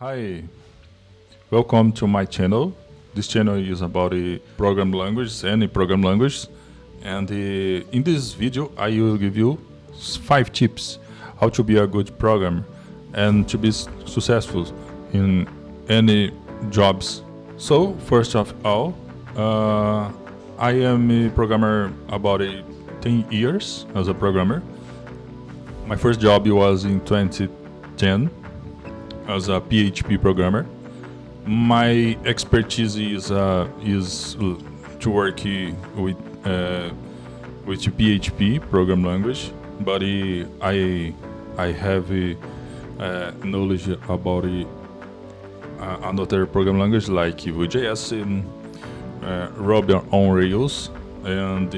Hi, welcome to my channel. This channel is about program languages, any program language. And in this video, I will give you 5 tips how to be a good programmer and to be successful in any jobs. So, first of all, I am a programmer about 10 years as a programmer. My first job was in 2010 as a PHP programmer. My expertise is to work with PHP program language, but I have knowledge about another program language like Node.js, Ruby on Rails, and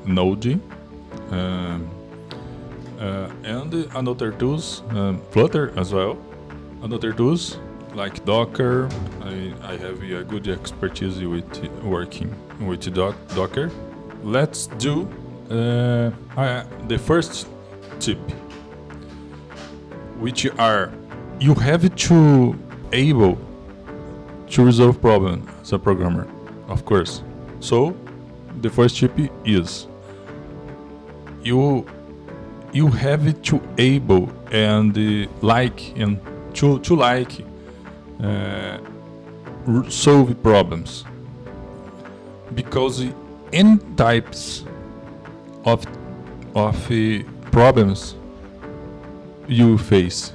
Node, and another tools, Flutter as well. Another tools like Docker. I have a good expertise with working with Docker. Let's do the first tip, which are you have to able to resolve problems as a programmer, of course. So the first tip is you have to able and to solve problems, because any types of problems you face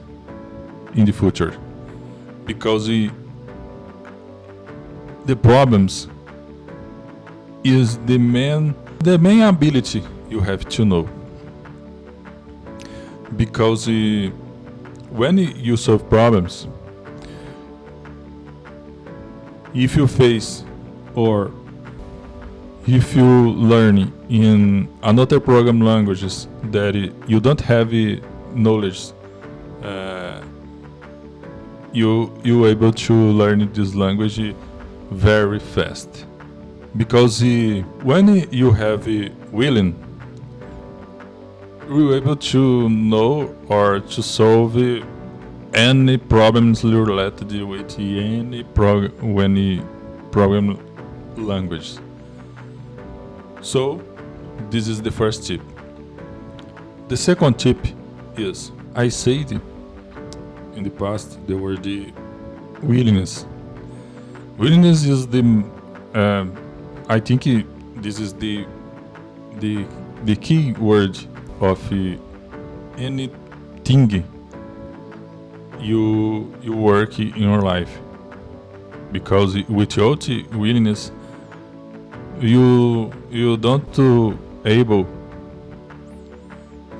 in the future, because the problems is the main ability you have to know, because when you solve problems, if you face or if you learn in another program languages that you don't have knowledge, you able to learn this language very fast, because when you have willing, you're able to know or to solve any problems related with any program language. So this is the first tip. The second tip is, I said in the past the word willingness. Willingness is I think this is the key word of anything you work in your life, because without willingness you don't able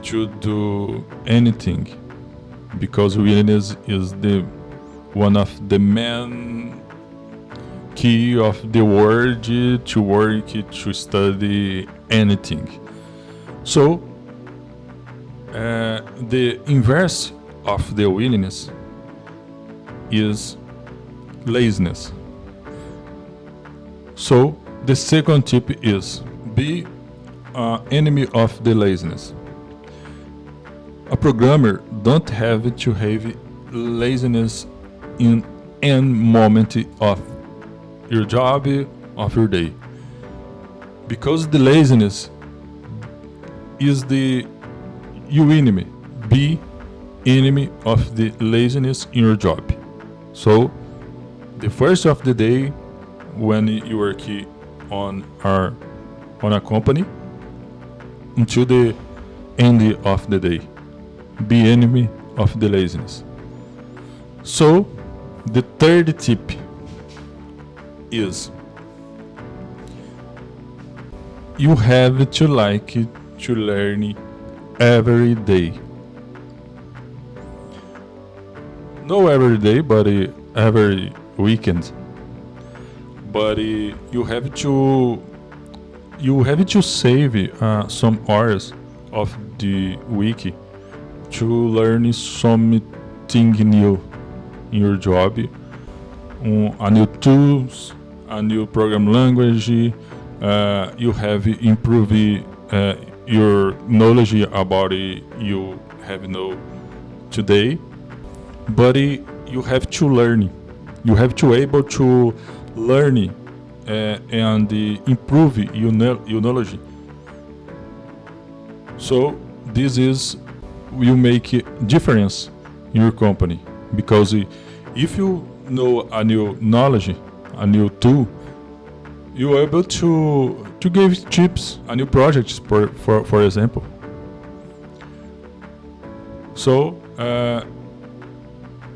to do anything, because willingness is one of the main key of the word to work, to study anything. So the inverse of the willingness is laziness. So the second tip is be enemy of the laziness. A programmer don't have to have laziness in any moment of your job, of your day, because the laziness is your enemy. Be enemy of the laziness in your job. So the first of the day when you work on a company until the end of the day, be enemy of the laziness. So the third tip is you have to like to learn every day. No every day, but every weekend. But you have to save some hours of the week to learn something new in your job, a new tools, a new program language. You have improved your knowledge about you have know today, but you have to learn. You have to able to learn and improve your knowledge. So this is will make a difference in your company, because if you know a new knowledge, a new tool, you are able to give tips, a new project, for example. So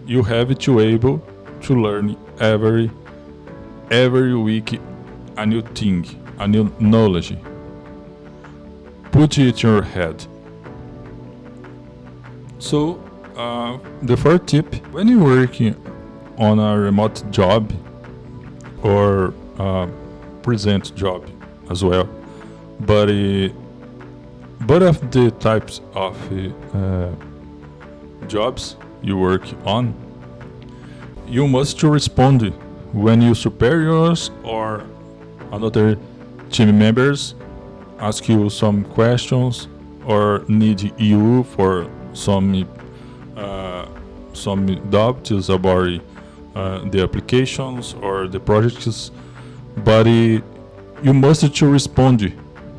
you have to able to learn every week a new thing, a new knowledge. Put it in your head. So the fourth tip: when you're working on a remote job or present job as well, but of the types of jobs you work on, you must respond when your superiors or another team members ask you some questions or need you for some doubts about the applications or the projects, but you must to respond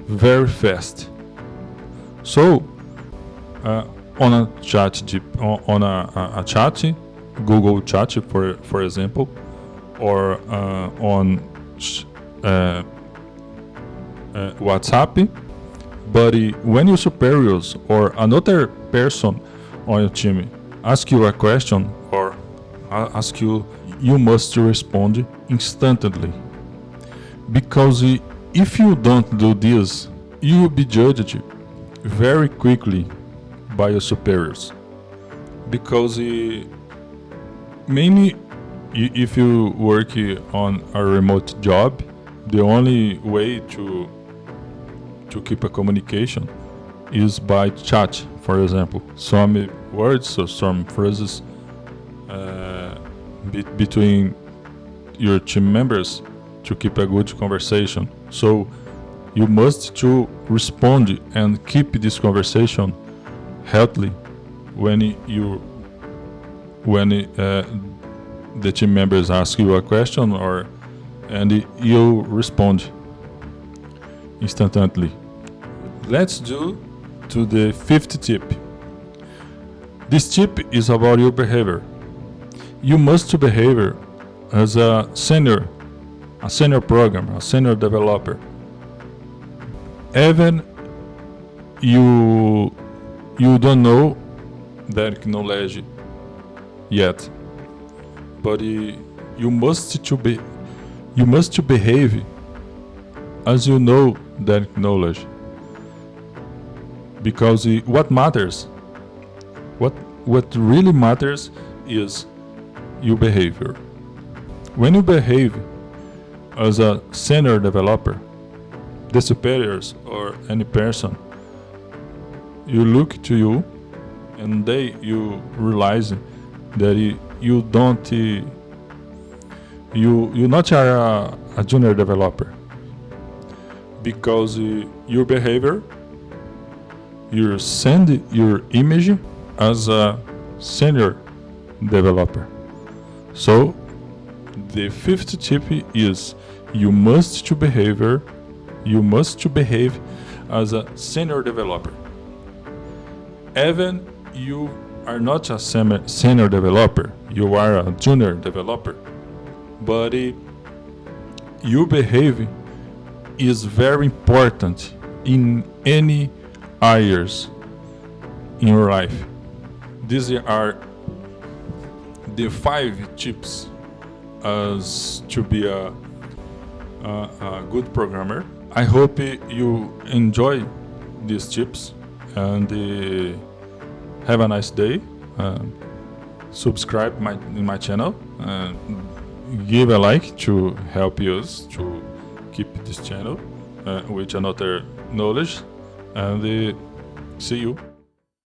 very fast. So on a chat, on a chat, Google Chat, for example, or on WhatsApp. But when your superiors or another person on your team ask you a question or ask you, you must respond instantly. Because if you don't do this, you will be judged very quickly by your superiors. Because mainly if you work on a remote job, the only way to keep a communication is by chat, for example. Some words or some phrases between your team members to keep a good conversation. So you must to respond and keep this conversation healthy when the team members ask you a question, and you respond instantly. Let's do to the fifth tip. This tip is about your behavior. You must behave as a senior programmer, a senior developer. Even you don't know that knowledge yet, but you must behave as you know that knowledge. Because what matters, what really matters is your behavior. When you behave as a senior developer, the superiors or any person, you look to you and you realize that you're not a junior developer, because your behavior, you send your image as a senior developer. So the fifth tip is you must behave as a senior developer. Even you are not a senior developer, you are a junior developer, but your behavior is very important in any areas in your life. These are the 5 tips as to be a good programmer. I hope you enjoy these tips, and have a nice day. Subscribe in my channel, give a like to help us to keep this channel with another knowledge, and see you.